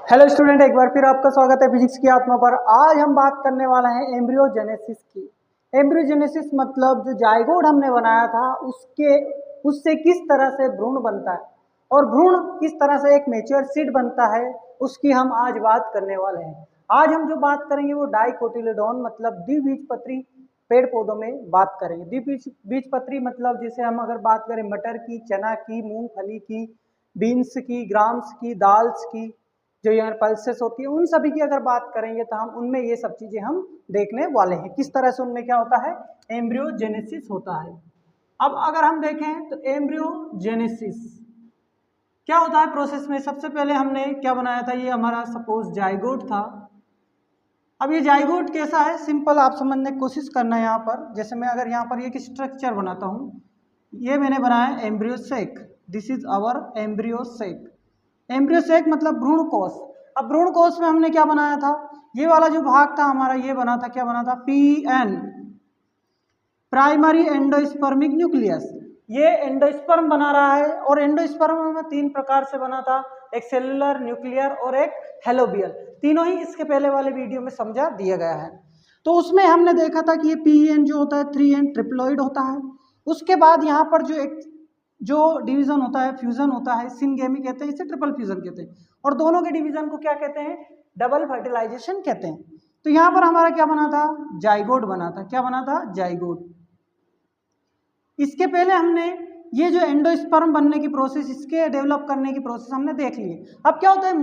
Hello student, एक बार फिर आपका स्वागत है फिजिक्स की आत्मा पर। आज हम बात करने वाला है एम्ब्रियोजेनेसिस की। एम्ब्रियोजेनेसिस मतलब जो जाइगोट हमने बनाया था उससे किस तरह से भ्रूण बनता है और भ्रूण किस तरह से एक मैच्योर सीड बनता है, उसकी हम आज बात करने वाले हैं। आज हम जो बात करेंगे वो डाइकोटिलेडोन मतलब द्विबीजपत्री पेड़ पौधों में बात करेंगे। द्विबीजपत्री मतलब जिसे हम अगर बात करें मटर की, चना की, मूंगफली की, बीन्स की, ग्राम्स की, दाल्स की, जो यहाँ पल्सेस होती है, उन सभी की अगर बात करेंगे तो हम उनमें ये सब चीजें हम देखने वाले हैं, किस तरह से उनमें क्या होता है, एम्ब्रियोजेनेसिस होता है। अब अगर हम देखें तो एम्ब्रियोजेनेसिस क्या होता है प्रोसेस में, सबसे पहले हमने क्या बनाया था, ये हमारा सपोज जाइगोट था। अब ये जाइगोट कैसा है, सिंपल आप समझने की कोशिश करना है। यहाँ पर जैसे मैं अगर यहाँ पर एक स्ट्रक्चर बनाता हूँ, ये मैंने बनाया embryo sac, this is our embryo sac. Embryo sac मतलब भ्रूण कोश। अब भ्रूण कोश में हमने क्या बनाया था, ये वाला जो भाग था हमारा, ये बना था, क्या बना था, पीएन, प्राइमरी एंडोस्पर्मिक न्यूक्लियस। ये एंडोस्पर्म बना रहा है और एंडोस्पर्म में 3 प्रकार से बना था, एक सेलुलर, न्यूक्लियर और एक हेलोबियल। तीनों ही इसके पहले वाले वीडियो में समझा दिया गया है। तो उसमें हमने देखा था कि ये पीएन जो होता है 3n ट्रिप्लॉइड होता है। उसके बाद यहाँ पर जो डिवीजन होता है, फ्यूजन होता है, सिनगेमी कहते हैं, इसे ट्रिपल फ्यूजन कहते हैं। और दोनों के डिवीजन को क्या कहते हैं, डबल फर्टिलाइजेशन कहते हैं। तो यहाँ पर हमारा क्या बना था, जाइगोट बना था। क्या बना था, जाइगोट। इसके पहले हमने ये जो एंडोस्पर्म बनने की प्रोसेस, इसके डेवलप करने की प्रोसेस हमने देख ली। अब क्या होता है,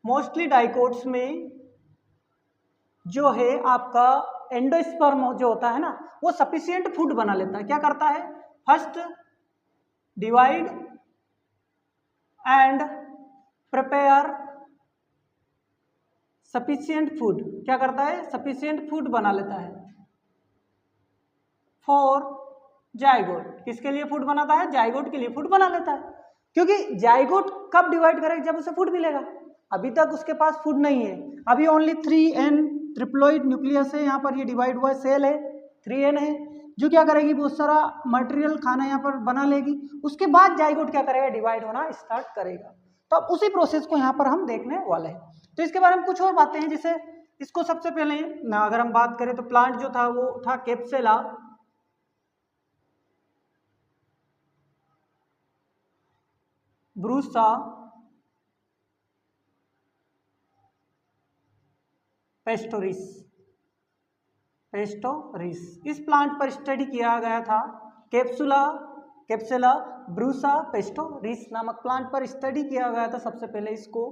मोस्टली डाइकोट्स में जो है आपका एंडोस्पर्म जो होता है ना, वो सफिशिएंट फूड बना लेता है। क्या करता है, first divide and prepare sufficient food. क्या करता है, सफिशिएंट फूड बना लेता है फॉर जाइगोट। किसके लिए फूड बनाता है, जाइगोट के लिए फूड बना लेता है। क्योंकि जाइगोट कब डिवाइड करेगा, जब उसे फूड मिलेगा। अभी तक उसके पास फूड नहीं है, अभी ओनली 3n ट्रिप्लोइड न्यूक्लियस है। यहाँ पर ये डिवाइड हुआ सेल है, 3n है, जो क्या करेगी, बहुत सारा मटेरियल खाना यहाँ पर बना लेगी। उसके बाद जाइगोट क्या करेगा, डिवाइड होना स्टार्ट करेगा। तो अब उसी प्रोसेस को यहाँ पर हम देखने वाले हैं। तो इसके बारे में कुछ और बातें हैं, जैसे इसको सबसे पहले ना अगर हम बात करें तो प्लांट जो था वो था कैप्सुला ब्रूसा पेस्टोरिस। इस प्लांट पर स्टडी किया गया था, कैप्सुला ब्रूसा पेस्टोरिस नामक प्लांट पर स्टडी किया गया था सबसे पहले। इसको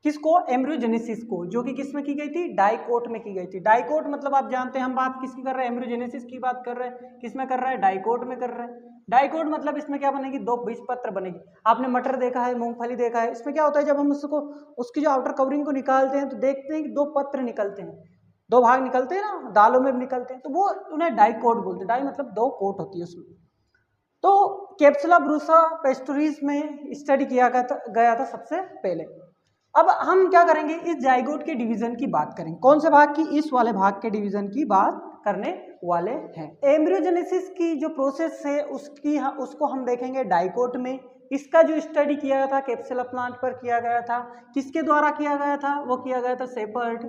किसको, एम्ब्रियोजेनेसिस को, जो कि किस में की गई थी, डाइकोट में की गई थी। डाइकोट मतलब आप जानते हैं हम बात किसकी कर रहे हैं, एम्ब्रियोजेनेसिस की बात कर रहे हैं। किस में कर रहा है, डाइकोट में कर रहे हैं। डाइकोट मतलब इसमें क्या बनेगी, 2 बीजपत्र बनेगी। आपने मटर देखा है, मूंगफली देखा है, इसमें क्या होता है, जब हम उसको उसकी जो आउटर कवरिंग को निकालते हैं तो देखते हैं कि 2 पत्र निकलते हैं, 2 भाग निकलते हैं ना, दालों में भी निकलते हैं, तो वो उन्हें डाइकोट बोलते हैं। डाई मतलब 2 कोट होती है उसमें। तो कैप्सुला ब्रूसा पेस्टोरिस में स्टडी किया गया था सबसे पहले। अब हम क्या करेंगे, इस जाइगोट के डिवीजन की बात करेंगे। कौन से भाग की, इस वाले भाग के डिवीजन की बात करने वाले हैं। एम्ब्रियोजेनेसिस की जो प्रोसेस है उसको हम देखेंगे डाइकोट में। इसका जो स्टडी किया गया था कैप्सुला प्लांट पर किया गया था, किसके द्वारा किया गया था, वो किया गया था शेपर्ड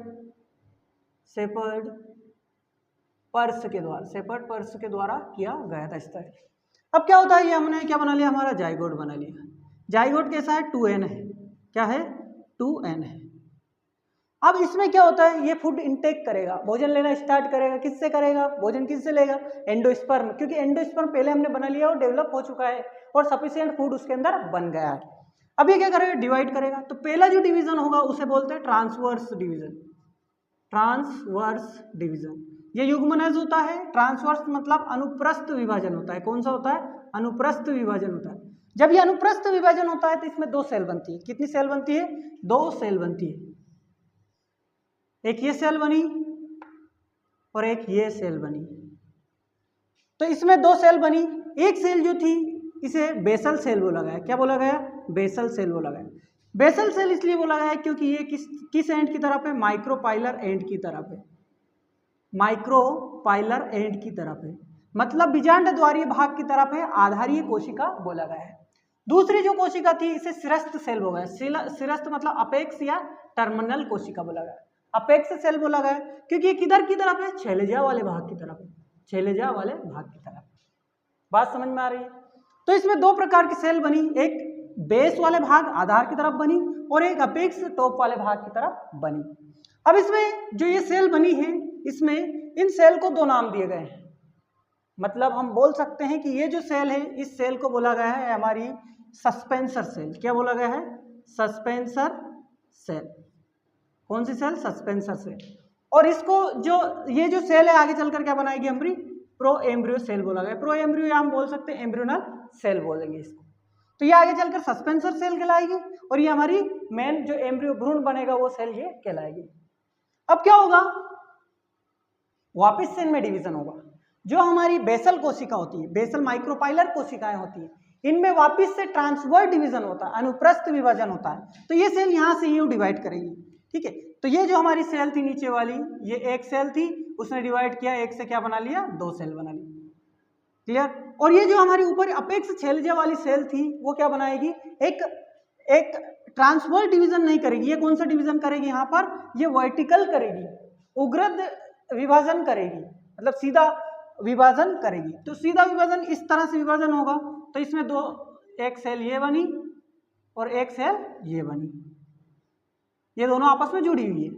पर्स के द्वारा किया गया था स्टडी। अब क्या होता है, ये हमने क्या बना लिया, हमारा जाइगोट बना लिया। जाइगोट कैसा है, 2n है। क्या है, 2n है। अब इसमें क्या होता है, ये फूड इनटेक करेगा, भोजन लेना स्टार्ट करेगा। किससे करेगा, भोजन किससे लेगा, एंडोस्पर्म, क्योंकि एंडोस्पर्म पहले हमने बना लिया और डेवलप हो चुका है और सफिशिएंट फूड उसके अंदर बन गया है। अब ये क्या करेगा, डिवाइड करेगा। तो पहला जो डिवीजन होगा उसे बोलते हैं ट्रांसवर्स डिवीजन। ये युग्मनज होता है। ट्रांसवर्स मतलब अनुप्रस्थ विभाजन होता है। कौन सा होता है, अनुप्रस्थ विभाजन होता है। जब ये अनुप्रस्थ विभाजन होता है तो इसमें 2 सेल बनती है। कितनी सेल बनती है, 2 सेल बनती है। एक ये सेल बनी और एक ये सेल बनी। तो इसमें 2 सेल बनी। एक सेल जो थी इसे बेसल सेल बोला गया। क्या बोला गया, बेसल सेल बोला गया। बेसल सेल इसलिए बोला गया है क्योंकि ये किस एंड की तरफ है, माइक्रोपाइलर एंड की तरफ है। माइक्रोपाइलर एंड की तरफ है मतलब बीजांड द्वारीय भाग की तरफ है, आधारीय कोशिका बोला गया है। दूसरी जो कोशिका थी इसे सिरस्थ सेल बोला गया। सिरस्थ मतलब अपेक्स या टर्मिनल कोशिका बोला गया, अपेक्स सेल बोला गया क्योंकि ये किधर की तरफ है, छेलेजा वाले भाग की तरफ है, छेलेजा वाले भाग की तरफ। बात समझ में आ रही है? तो इसमें दो प्रकार की सेल बनी, एक बेस वाले भाग आधार की तरफ बनी और एक अपेक्स टॉप वाले भाग की तरफ बनी। अब इसमें जो ये सेल बनी है, इसमें इन सेल को दो नाम दिए गए हैं। मतलब हम बोल सकते हैं कि ये जो सेल है, इस सेल को बोला गया है हमारी सस्पेंसर सेल। क्या बोला गया है? Suspensor cell. कौन सी सेल? Suspensor cell. और इसको जो ये जो सेल है आगे चलकर क्या बनाएगी हमारी? प्रो एम्ब्रियो सेल बोला गया। प्रो एम्ब्रियो या हम बोल सकते हैं एम्ब्रियोनल सेल बोलेंगे इसको। तो ये आगे चलकर सस्पेंसर सेल कहलाएगी और ये हमारी मेन जो एम्ब्रियो भ्रूण बनेगा वो सेल ये कहलाएगी। अब क्या होगा? वापिस से इनमें डिवीजन होगा। जो हमारी बेसल कोशिका होती है, बेसल माइक्रोपाइलर कोशिकाएं होती है, इनमें वापिस से ट्रांसवर्स डिवीजन होता है, अनुप्रस्थ विभाजन होता है। तो ये सेल यहां से यूं डिवाइड करेगी, ठीक है। तो ये जो हमारी सेल थी नीचे वाली, ये एक सेल थी, उसने डिवाइड किया, एक से क्या बना लिया? दो सेल बना ली। क्लियर? और ये जो हमारी ऊपर अपेक्स छेलेजा वाली सेल थी वो क्या बनाएगी? एक ट्रांसवर्स डिवीजन नहीं करेगी। ये कौन सा डिवीजन करेगी? यहाँ पर ये वर्टिकल करेगी, उग्रद विभाजन करेगी, मतलब सीधा विभाजन करेगी। तो सीधा विभाजन इस तरह से विभाजन होगा। तो इसमें दो, एक सेल ये बनी और एक सेल ये बनी, ये दोनों आपस में जुड़ी हुई है।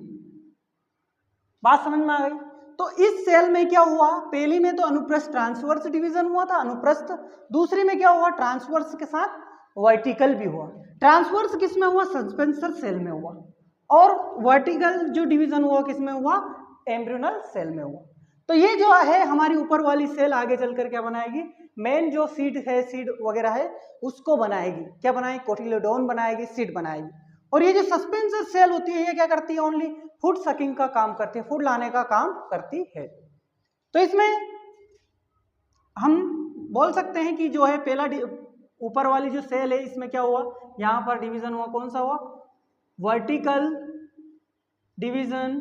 बात समझ में आ गई? तो इस सेल में क्या हुआ? पहली में तो अनुप्रस्थ ट्रांसवर्स डिवीजन हुआ था, अनुप्रस्थ। दूसरी में क्या हुआ? ट्रांसवर्स के साथ वर्टिकल भी हुआ। ट्रांसवर्स किस में हुआ? सस्पेंसर सेल में हुआ। और वर्टिकल जो डिवीजन हुआ किस में हुआ? एम्ब्रियोनल सेल में हुआ। तो ये जो है हमारी ऊपर वाली सेल आगे चलकर क्या बनाएगी? मेन जो सीड है, सीड वगैरह है, उसको बनाएगी। क्या बनाएगी? कोटिलेडोन बनाएगी, सीड बनाएगी। और ये जो सस्पेंसर सेल होती है ये क्या करती है? ओनली फूड सकिंग का काम करती है, फूड लाने का काम करती है। तो इसमें हम बोल सकते हैं कि जो है पहला ऊपर वाली जो सेल है इसमें क्या हुआ? यहां पर डिवीजन हुआ, कौन सा हुआ? Vertical division.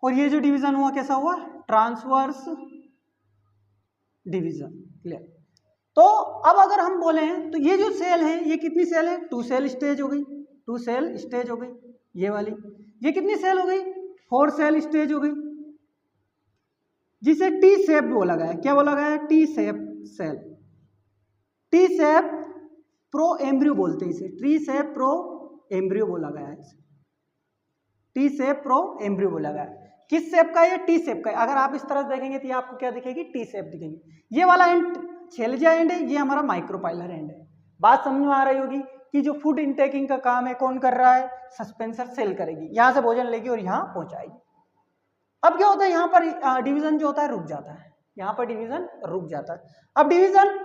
और ये जो डिवीजन हुआ कैसा हुआ? Transverse division. क्लियर? तो अब अगर हम बोले तो ये जो सेल है ये कितनी सेल है? टू सेल स्टेज हो गई, टू सेल स्टेज हो गई ये वाली। ये कितनी सेल हो गई? फोर सेल स्टेज हो गई, जिसे टी शेप बोला गया है। क्या बोला गया है? T shape cell. T shape proembryo बोलते हैं इसे, टी शेप प्रो एम्ब्रियो बोला गया है इसे, टी शेप प्रो एम्ब्रियो बोला गया है। किस शेप का? ये टी शेप का है। अगर आप इस तरह देखेंगे तो ये आपको क्या दिखेगी? टी शेप दिखेगी। ये वाला एंड छेलेजा एंड है, ये हमारा माइक्रोपाइलर एंड है। बात समझ में आ रही होगी कि जो फूड इनटेकिंग का काम है कौन कर रहा है? सस्पेंसर सेल करेगी, यहां से भोजन लेगी और यहां पहुंचाएगी। अब क्या होता है? यहां पर डिवीजन जो होता है रुक जाता है, यहां पर डिवीजन रुक जाता है। अब डिवीजन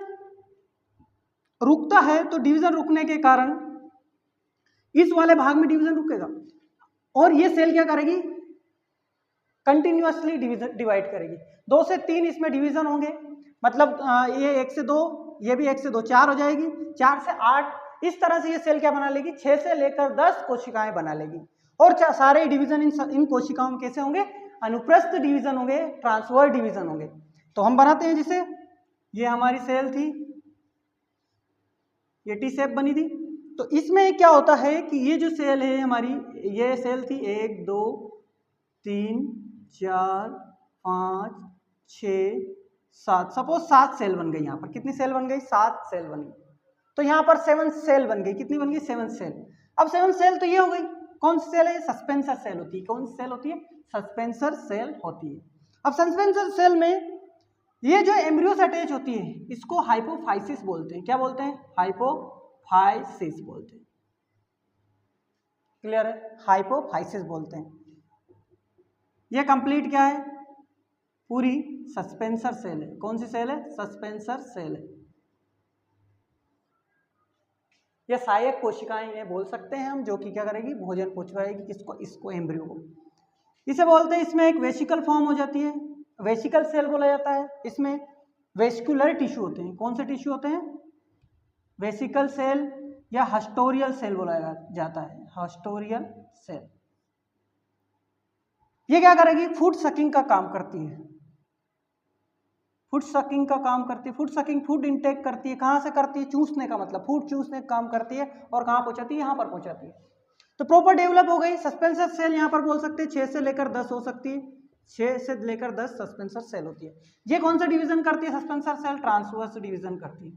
रुकता है तो डिवीजन रुकने के कारण इस वाले भाग में डिवीजन रुकेगा और ये सेल क्या करेगी? कंटिन्यूअसली डिवाइड करेगी। 2 से 3 इसमें डिवीजन होंगे, मतलब ये 1 से 2, ये भी 1 से 2, 4 हो जाएगी, 4 से 8, इस तरह से ये सेल क्या बना लेगी? 6 से लेकर 10 कोशिकाएं बना लेगी। और सारे डिवीजन इन कोशिकाओं में कैसे होंगे? अनुप्रस्थ डिवीजन होंगे, ट्रांसवर्स डिवीजन होंगे। तो हम बनाते हैं जिसे, ये हमारी सेल थी, ये टी शेप बनी थी। तो इसमें क्या होता है कि ये जो सेल है हमारी, ये सेल थी 1 2 3 4 5 6 7, सपोज 7 सेल बन गई। यहाँ पर कितनी सेल बन गई? 7 सेल बन गई। तो यहाँ पर 7 सेल बन गई। कितनी बन गई? 7 सेल। अब 7 सेल तो ये हो गई। कौन सी सेल है? सस्पेंसर सेल होती है। कौन सी सेल होती है? सस्पेंसर सेल होती है। अब सस्पेंसर सेल में ये जो एम्ब्रियो से अटैच होती है इसको हाइपोफाइसिस बोलते हैं। क्या बोलते हैं? हाइपोफाइसिस बोलते हैं। क्लियर है? हाइपोफाइसिस बोलते हैं। ये कंप्लीट क्या है? पूरी सस्पेंसर सेल है। कौन सी सेल है? सस्पेंसर सेल है। ये सहायक कोशिकाएं ये बोल सकते हैं हम, जो कि क्या करेगी? भोजन पहुंचाएगी किसको? इसको, एम्ब्रियो को। इसे बोलते हैं, इसमें एक वेसिकल फॉर्म हो जाती है, वेसिकल सेल बोला जाता है। इसमें वेस्कुलर टिश्यू होते हैं। कौन से टिश्यू होते हैं? वेसिकल सेल या हस्टोरियल सेल बोला जाता है, हस्टोरियल सेल। ये क्या करेगी? फूड सकिंग का काम करती है, फूड सकिंग का काम करती है। फूड सकिंग फूड इंटेक करती है, कहाँ से करती है? चूसने का मतलब फूड चूसने का काम करती है और कहाँ पहुँचाती है? यहाँ पर पहुँचाती है। तो प्रॉपर डेवलप हो गई। सस्पेंसर सेल यहाँ पर बोल सकते हैं 6 से लेकर 10 हो सकती है, 6 से लेकर 10 सस्पेंसर सेल होती है। ये कौन सा डिवीजन करती है सस्पेंसर सेल? ट्रांसवर्स डिवीजन करती है,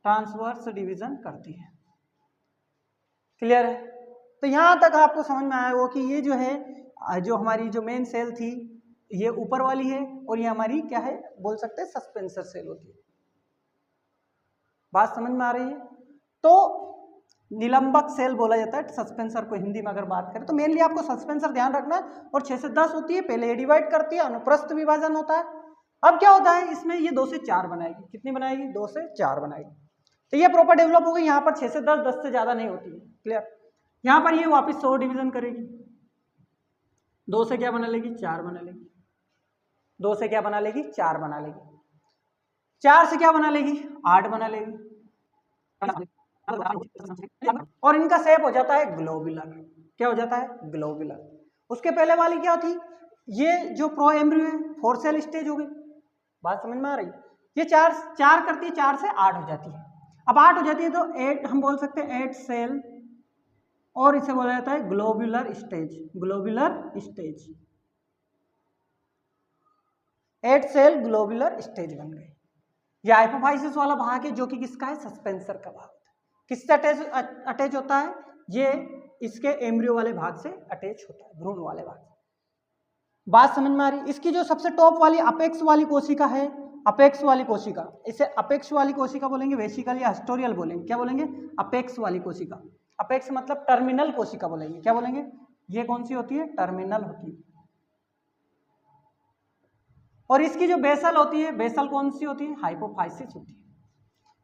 ट्रांसवर्स डिवीजन करती है। क्लियर है? तो यहाँ तक आपको समझ में आया वो कि ये जो है जो हमारी जो मेन सेल थी ये ऊपर वाली है और ये हमारी क्या है बोल सकते हैं सस्पेंसर सेल होती है। बात समझ में आ रही है? तो निलंबक सेल बोला जाता है सस्पेंसर को हिंदी में अगर बात करें तो। मेनली आपको सस्पेंसर ध्यान रखना है। और 6 से 10 होती है, पहले ये डिवाइड करती है, अनुप्रस्थ विभाजन होता है। अब क्या होता है इसमें ये 2 से 4 बनाएगी। कितनी बनाएगी? 2 से 4 बनाएगी। तो ये प्रॉपर डेवलप हो गई। यहाँ पर 6 से 10, 10 से ज्यादा नहीं होती है। क्लियर? यहाँ पर ये वापस 100 डिवीजन करेगी। 2 से क्या बना लेगी? 4 बना लेगी। 2 से क्या बना लेगी? 4 बना लेगी। 4 से क्या बना लेगी? 8 बना लेगी। और इनका शेप हो जाता है ग्लोबुलर। क्या हो जाता है? ग्लोबुलर। उसके पहले वाली क्या थी? ये जो प्रो एम्ब्रियो है 4 सेल स्टेज हो गई। बात समझ में आ रही? ये 4 करती है, 4 से 8 हो जाती है। अब 8 हो जाती है तो 8 हम बोल सकते हैं 8 सेल, और इसे बोला जाता है globular stage. Globular stage, 8 cell globular stage बन गए। ये हाइपोफाइसिस वाला भाग है जो कि किसका है? सस्पेंसर का भाग। किससे अटैच होता है? ये इसके एम्ब्रियो वाले भाग से अटैच होता है, भ्रूण वाले भाग से। बात समझ में आ रही? इसकी जो सबसे टॉप वाली अपेक्स वाली कोशिका है, अपेक्स वाली कोशिका, इसे अपेक्स वाली कोशिका बोलेंगे, वेसिकल या हिस्टोरियल बोलेंगे। क्या बोलेंगे? अपेक्स वाली कोशिका। अपेक्स मतलब टर्मिनल कोशिका बोलेंगे। क्या बोलेंगे? ये कौन सी होती है? टर्मिनल होती है। और इसकी जो बेसल होती है, बेसल कौन सी होती है? हाइपोफाइसिस होती है।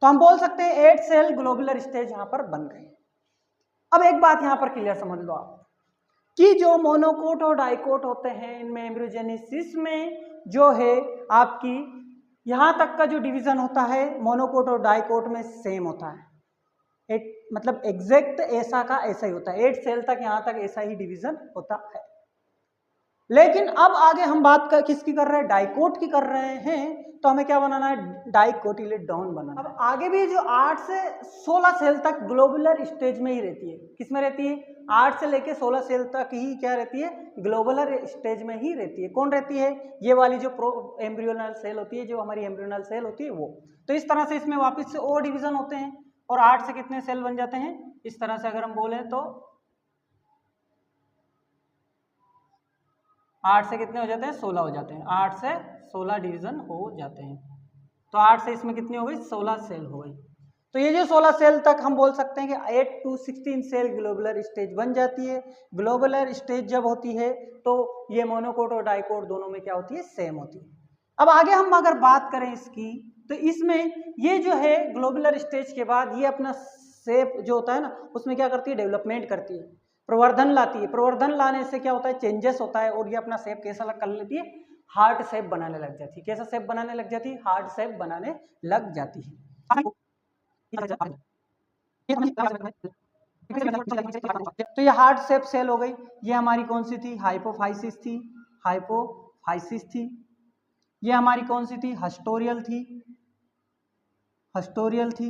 तो हम बोल सकते हैं 8 सेल ग्लोबुलर स्टेज यहां पर बन गए। अब एक बात यहां पर क्लियर समझ लो आप कि जो मोनोकोट और डाइकोट होते हैं इनमें एम्ब्रियोजेनेसिस में जो है आपकी यहां तक का जो डिवीजन होता है मोनोकोट और डाइकोट में सेम होता है। एक मतलब एग्जैक्ट ऐसा का ऐसा ही होता है। 8 सेल तक यहां तक ऐसा ही डिवीजन होता है। लेकिन अब आगे हम बात किसकी कर रहे हैं? डाइकोट की कर रहे हैं। तो हमें क्या बनाना है? डाइकोटिलेडोन बनाना। अब आगे भी जो 8 से 16 सेल तक ग्लोबुलर स्टेज में ही रहती है। किस में रहती है? 8 से लेके 16 सेल तक ही क्या रहती है? ग्लोबुलर स्टेज में ही रहती है। कौन रहती है? ये वाली जो प्रो एम्ब्रियोनल सेल होती है, जो हमारी एम्ब्रियोनल सेल होती है वो। तो इस तरह से इसमें वापस से और डिवीजन होते हैं और 8 से कितने सेल बन जाते हैं? इस तरह से अगर हम बोले तो 8 से कितने हो जाते हैं? 16 हो जाते हैं। 8 से 16 डिवीजन हो जाते हैं। तो 8 से इसमें कितनी हो गई? 16 सेल हो गई। तो ये जो 16 सेल तक हम बोल सकते हैं कि 8 to 16 सेल ग्लोबुलर स्टेज बन जाती है। ग्लोबुलर स्टेज जब होती है तो ये मोनोकोट और डाइकोट दोनों में क्या होती है? सेम होती है। अब आगे हम अगर बात करें इसकी तो इसमें ये जो है ग्लोबुलर स्टेज के बाद ये अपना शेप जो होता है ना उसमें क्या करती है? डेवलपमेंट करती है, प्रवर्धन लाती है। प्रवर्धन लाने से क्या होता है? चेंजेस होता है और ये अपना शेप कैसा कर लेती है? हार्ट शेप बनाने लग जाती है। कैसा शेप बनाने लग जाती है? हार्ट शेप बनाने लग जाती है। तो ये हार्ट शेप सेल हो गई। ये हमारी कौन सी थी? हाइपोफाइसिस थी। हाइपोफाइसिस थी। ये हमारी कौन सी थी? हस्टोरियल थी। हस्टोरियल थी।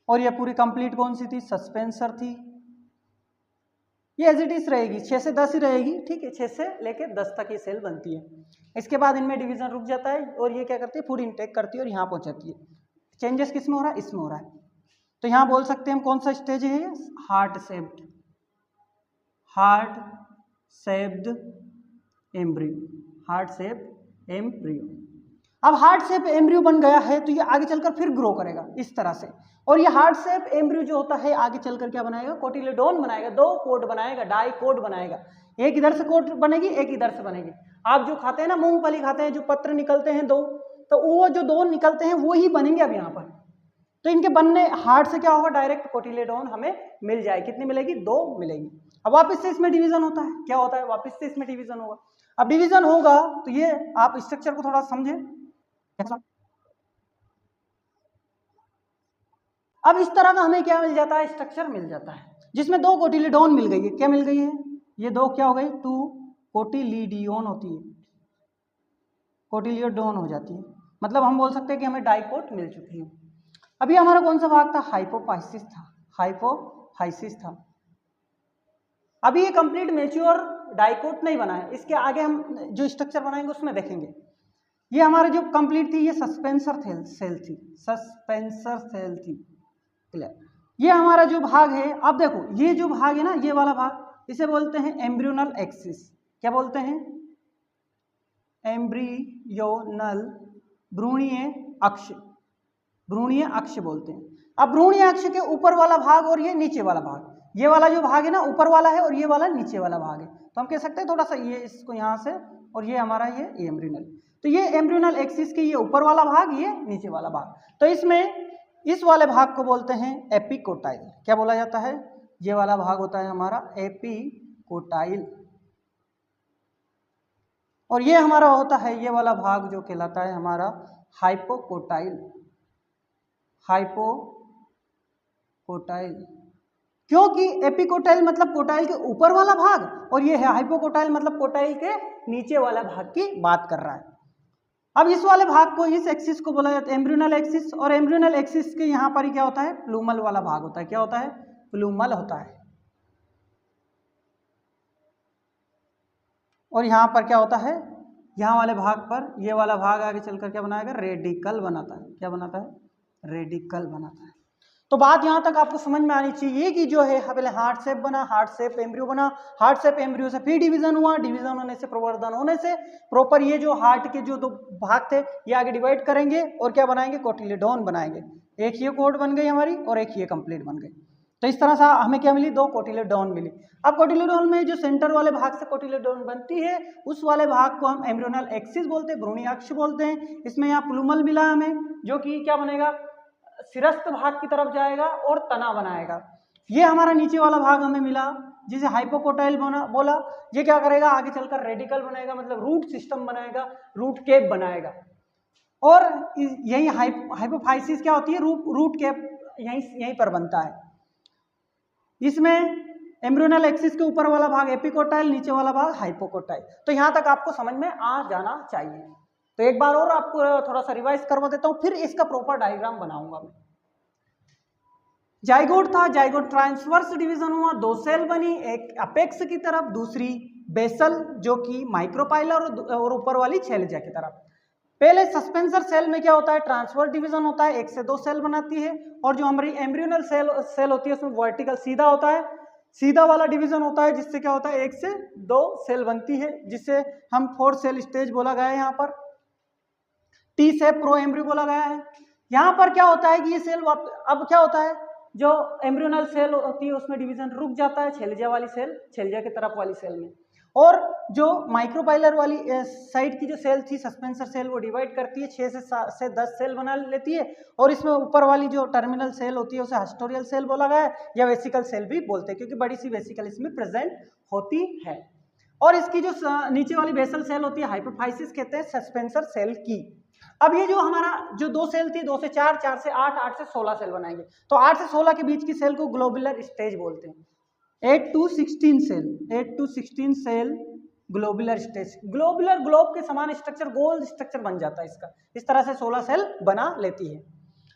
और ये पूरी कंप्लीट कौन सी थी? सस्पेंसर थी। ये एज इट इज रहेगी, 6 से 10 ही रहेगी। ठीक है, 6 से लेके 10 तक ये सेल बनती है। इसके बाद इनमें डिवीजन रुक जाता है और ये क्या करती है? फूड इंटेक करती है और यहाँ पहुँचाती है। चेंजेस किस में हो रहा है? इसमें हो रहा है। तो यहाँ बोल सकते हैं हम कौन सा स्टेज है? Heart shaped, heart shaped embryo, heart shape embryo. अब हार्ट शेप एम्ब्रियो बन गया है तो ये आगे चलकर फिर ग्रो करेगा इस तरह से। और ये हार्ट शेप एम्ब्रियो जो होता है आगे चलकर क्या बनाएगा? कोटिलेडोन बनाएगा। 2 कोट बनाएगा, डाइकोट बनाएगा। एक इधर से कोट बनेगी, एक इधर से बनेगी। आप जो खाते हैं ना मूंगफली खाते हैं, जो पत्र निकलते हैं 2, तो वो जो 2 निकलते हैं वो ही बनेंगे अब यहाँ पर। तो इनके बनने हार्ट से क्या होगा? डायरेक्ट कोटिलेडोन हमें मिल जाए। कितनी मिलेगी? 2 मिलेगी। अब वापस से इसमें डिवीजन होता है। क्या होता है? वापस से इसमें डिवीजन होगा। अब डिवीजन होगा तो ये आप स्ट्रक्चर को थोड़ा समझें। अब इस तरह का हमें क्या मिल जाता है? स्ट्रक्चर मिल जाता है जिसमें 2 कोटिलिडोन मिल गई है। क्या मिल गई है? ये 2 क्या हो गई? 2 कोटिलिडियन होती है। कोटिलिडोन हो जाती है, मतलब हम बोल सकते हैं कि हमें डाइकोट मिल चुकी है। अभी हमारा कौन सा भाग था, हाइपोफाइसिस था, हाइपोफाइसिस था। अभी ये कंप्लीट मैच्योर डाइकोट नहीं बना है, इसके आगे हम जो स्ट्रक्चर बनाएंगे उसमें देखेंगे। ये हमारा जो कंप्लीट थी ये सस्पेंसर सेल थी, सस्पेंसर सेल थी, क्लियर। ये हमारा जो भाग है, अब देखो ये जो भाग है ना, ये वाला भाग, इसे बोलते हैं एम्ब्रियोनल एक्सिस। क्या बोलते हैं, एम्ब्रियोनल, भ्रूणीय अक्ष, भ्रूणीय अक्ष बोलते हैं। अब भ्रूणीय अक्ष के ऊपर वाला भाग और ये नीचे वाला भाग, ये वाला जो भाग है ना ऊपर वाला है और ये वाला नीचे वाला भाग है, तो हम कह सकते हैं थोड़ा सा ये इसको यहाँ से, और ये हमारा ये एम्ब्रियोनल, तो ये एम्ब्रियोनल एक्सिस की ये ऊपर वाला भाग, ये नीचे वाला भाग। तो इसमें इस वाले भाग को बोलते हैं एपिकोटाइल। क्या बोला जाता है, ये वाला भाग होता है हमारा एपिकोटाइल, और ये हमारा होता है ये वाला भाग जो कहलाता है हमारा हाइपोकोटाइल, हाइपोकोटाइल। क्योंकि एपिकोटाइल मतलब कोटाइल के ऊपर वाला भाग, और ये है हाइपोकोटाइल मतलब कोटाइल के नीचे वाला भाग की बात कर रहा है। अब इस वाले भाग को, इस एक्सिस को बोला जाता है एम्ब्रियोनल एक्सिस, और एम्ब्रियोनल एक्सिस के यहाँ पर ही क्या होता है, प्लूमल वाला भाग होता है। क्या होता है, प्लूमल होता है। और यहाँ पर क्या होता है, यहाँ वाले भाग पर ये वाला भाग आगे चलकर क्या बनाएगा, रेडिकल बनाता है। क्या बनाता है, रेडिकल बनाता है। तो बात यहाँ तक आपको समझ में आनी चाहिए कि जो है पहले हार्ट शेप बना, हार्ट शेप एम्ब्रियो बना, हार्ट शेप एम्ब्रियो से फिर डिवीजन हुआ, डिवीजन होने से प्रवर्धन होने से प्रॉपर ये जो हार्ट के जो दो भाग थे ये आगे डिवाइड करेंगे और क्या बनाएंगे, कोटिलिडोन बनाएंगे। एक ये कोट बन गई हमारी और एक ये कंप्लीट बन गई। तो इस तरह से हमें क्या मिली, दो कोटिलिडोन मिली। अब कोटिलिडोन में जो सेंटर वाले भाग से कोटिलिडोन बनती है उस वाले भाग को हम एम्ब्रियोनल एक्सिस बोलते हैं, भ्रूणीय अक्ष बोलते हैं। इसमें यहाँ प्लूमल मिला हमें, जो कि क्या बनेगा, सिरस्थ भाग की तरफ जाएगा और तना बनाएगा। ये हमारा नीचे वाला भाग हमें मिला जिसे हाइपोकोटाइल बोला। ये क्या करेगा, आगे चलकर रेडिकल बनाएगा, मतलब रूट सिस्टम बनाएगा, रूट केप बनाएगा। और यही हाइपोफाइसिस क्या होती है, रूट केप यहीं पर बनता है। इसमें एम्ब्रियोनल एक्सिस के ऊपर वाला भाग एपिकोटाइल, नीचे वाला भाग हाइपोकोटाइल। तो यहां तक आपको समझ में आ जाना चाहिए। तो एक बार और आपको थोड़ा सा रिवाइज करवा देता हूं, फिर इसका प्रॉपर डायग्राम बनाऊंगा मैं। जाइगोट था, जाइगोट ट्रांसवर्स डिवीजन हुआ, दो सेल बनी, एक अपेक्स की तरफ, दूसरी बेसल जो कि माइक्रोपाइलर और ऊपर वाली छेलजा की तरफ। पहले सस्पेंसर सेल में क्या होता है, ट्रांसवर्स डिवीजन होता है, एक से दो सेल बनाती है। और जो हमारी एम्ब्रियोनल सेल होती है उसमें वर्टिकल सीधा होता है, सीधा वाला डिवीजन होता है, जिससे क्या होता है, एक से दो सेल बनती है, जिससे हम 4 सेल स्टेज बोला गया है। यहाँ पर टी शेप प्रो एम्ब्रियो बोला गया है। यहाँ पर क्या होता है कि ये सेल अब क्या होता है, जो एम्ब्रियोनल सेल होती है उसमें डिवीजन रुक जाता है, छेलजा वाली सेल, छेलजा की तरफ वाली सेल में। और जो माइक्रोपाइलर वाली साइड की जो सेल थी सस्पेंसर सेल, वो डिवाइड करती है, 6 से 10 सेल बना लेती है। और इसमें ऊपर वाली जो टर्मिनल सेल होती है उसे हस्टोरियल सेल बोला गया है, या वेसिकल सेल भी बोलते हैं, क्योंकि बड़ी सी वेसिकल इसमें प्रेजेंट होती है। और इसकी जो नीचे वाली बेसल सेल होती है हाइपोफाइसिस कहते हैं सस्पेंसर सेल की। अब ये जो हमारा जो दो सेल थी, 2 से 4, 4 से 8, 8 से 16 सेल बनाएंगे। तो 8 से 16 के बीच की सेल को ग्लोबुलर स्टेज बोलते हैं। 8 to 16 cell, 8 to 16 cell globular stage. Globular, globe के समान स्ट्रक्चर, गोल स्ट्रक्चर बन जाता है इसका। इस तरह से 16 सेल बना लेती है।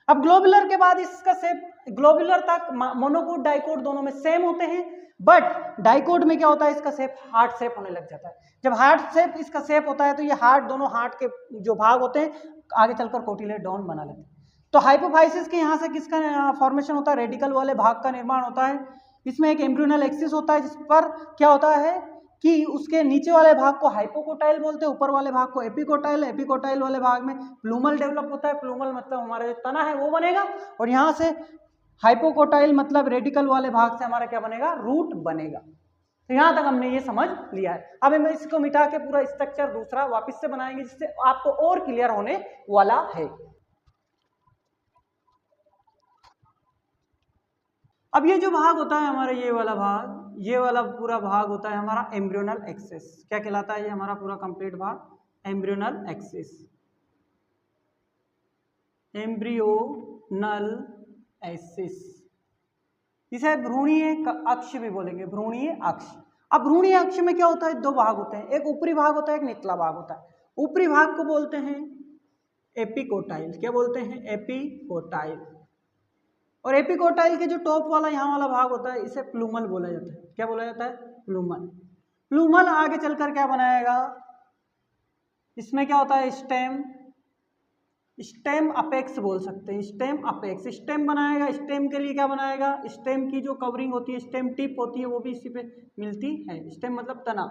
अब ग्लोबुलर के बाद इसका शेप, ग्लोबुलर तक मोनोकोट डाइकोट दोनों में सेम होते हैं, बट डाइकोट में क्या होता है, इसका शेप हार्ट शेप होने लग जाता है। जब हार्ट शेप इसका शेप होता है तो ये हार्ट, दोनों हार्ट के जो भाग होते हैं आगे चलकर कोटिलिडोन बना लेते हैं। तो हाइपोफाइसिस के यहाँ से किसका फॉर्मेशन होता है, रेडिकल वाले भाग का निर्माण होता है। इसमें एक एम्ब्रियोनल एक्सिस होता है जिस पर क्या होता है कि उसके नीचे वाले भाग को हाइपोकोटाइल बोलते हैं, ऊपर वाले भाग को एपिकोटाइल। एपिकोटाइल वाले भाग में प्लूमल डेवलप होता है, प्लूमल मतलब हमारा जो तना है वो बनेगा, और यहाँ से हाइपोकोटाइल मतलब रेडिकल वाले भाग से हमारा क्या बनेगा, रूट बनेगा। तो यहाँ तक हमने ये समझ लिया है। अब हम इसको मिटा के पूरा स्ट्रक्चर दूसरा वापस से बनाएंगे, जिससे आपको और क्लियर होने वाला है। अब ये जो भाग होता है हमारा, ये वाला भाग, ये वाला पूरा भाग होता है हमारा एम्ब्रियोनल एक्सिस। क्या कहलाता है ये हमारा पूरा कंप्लीट भाग, एम्ब्रियोनल एक्सिस, एम्ब्रियोनल एक्सिस। इसे भ्रूणीय अक्ष भी बोलेंगे, भ्रूणीय अक्ष। अब भ्रूणीय अक्ष में क्या होता है, दो भाग होते हैं, एक ऊपरी भाग होता है, एक निचला भाग होता है। ऊपरी भाग को बोलते हैं एपिकोटाइल। क्या बोलते हैं? एपिकोटाइल। और एपिकोटाइल के जो टॉप वाला यहाँ वाला भाग होता है इसे प्लूमल बोला जाता है। क्या बोला जाता है? प्लूमल। प्लूमल आगे चलकर क्या बनाएगा? इसमें क्या होता है? स्टेम, स्टेम अपेक्स बोल सकते हैं। स्टेम अपेक्स, स्टेम बनाएगा। स्टेम के लिए क्या बनाएगा? स्टेम की जो कवरिंग होती है, स्टेम टिप होती है, वो भी इसी पे मिलती है। स्टेम मतलब तना,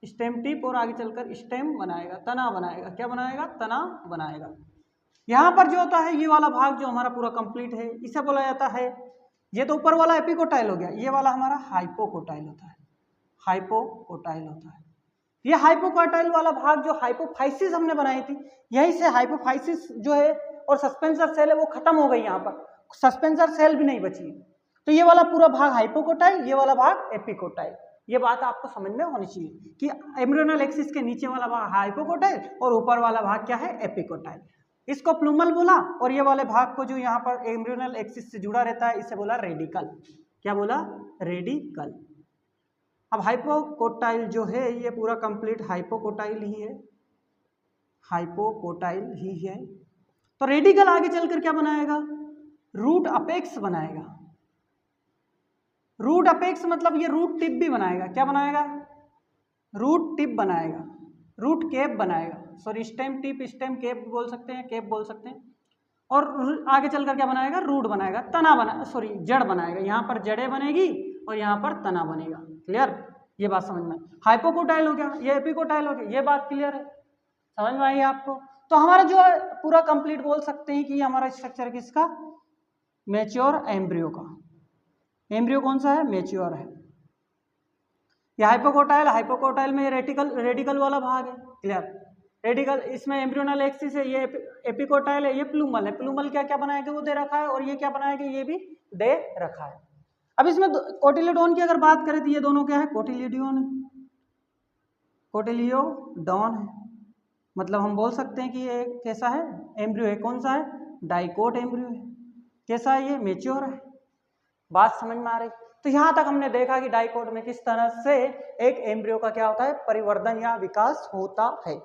स्टेम टिप, और आगे चलकर स्टेम बनाएगा, तना बनाएगा। क्या बनाएगा? तना बनाएगा। यहाँ पर जो होता है ये वाला भाग जो हमारा पूरा कंप्लीट है, इसे बोला जाता है, ये तो ऊपर वाला एपिकोटाइल हो गया, ये वाला हमारा हाइपोकोटाइल होता है। हाइपोकोटाइल होता है। ये हाइपोकोटाइल वाला भाग जो हाइपोफाइसिस हमने बनाई थी, यहीं से हाइपोफाइसिस जो है और सस्पेंसर सेल है वो खत्म हो गई। यहाँ पर सस्पेंसर सेल भी नहीं बची। तो ये वाला पूरा भाग हाइपोकोटाइल, ये वाला भाग एपिकोटाइल। ये बात आपको समझ में होनी चाहिए कि एम्ब्रियोनल एक्सिस के नीचे वाला भाग हाइपोकोटाइल और ऊपर वाला भाग क्या है? एपिकोटाइल। इसको प्लूमल बोला, और ये वाले भाग को जो यहाँ पर एम्ब्रियोनल एक्सिस से जुड़ा रहता है इसे बोला रेडिकल। क्या बोला? रेडिकल। अब हाइपोकोटाइल जो है ये पूरा कंप्लीट हाइपोकोटाइल ही है, हाइपोकोटाइल ही है। तो रेडिकल आगे चलकर क्या बनाएगा? रूट अपेक्स बनाएगा। रूट अपेक्स मतलब ये रूट टिप भी बनाएगा। क्या बनाएगा? रूट टिप बनाएगा, रूट कैप बनाएगा। Sorry, stem tip, stem cap बोल सकते हैं, कैप बोल सकते हैं। और आगे चलकर क्या बनाएगा? रूट बनाएगा, तना बना, सॉरी जड़ बनाएगा। यहाँ पर जड़ें बनेगी और यहाँ पर तना बनेगा। क्लियर? ये बात समझ में? हाइपोकोटाइल हो गया, ये एपिकोटाइल हो गया। ये बात क्लियर है? समझ में आई आपको? तो हमारा जो है पूरा कंप्लीट बोल सकते हैं कि ये हमारा स्ट्रक्चर किसका? मैच्योर एम्ब्रियो का। एम्ब्रियो कौन सा है? मैच्योर है। ये हाइपोकोटाइल, हाइपोकोटाइल में रेडिकल वाला भाग है। क्लियर? रेडिकल, इसमें एम्ब्रियोनल एक्सिस है, ये एपिकोटाइल है, ये प्लूमल है। प्लूमल क्या क्या बनाएगा वो दे रखा है, और ये क्या बनाएगा ये भी दे रखा है। अब इसमें कोटिलिडोन की अगर बात करें तो ये दोनों क्या है? कोटिलिडोन है, कोटिलिडोन है। मतलब हम बोल सकते हैं कि ये कैसा है? एम्ब्रियो है। कौन सा है? डाइकोट एम्ब्रियो है। कैसा है? ये मैच्योर है। बात समझ में आ रही? तो यहाँ तक हमने देखा कि डाइकोट में किस तरह से एक एम्ब्रियो का क्या होता है? परिवर्धन या विकास होता है।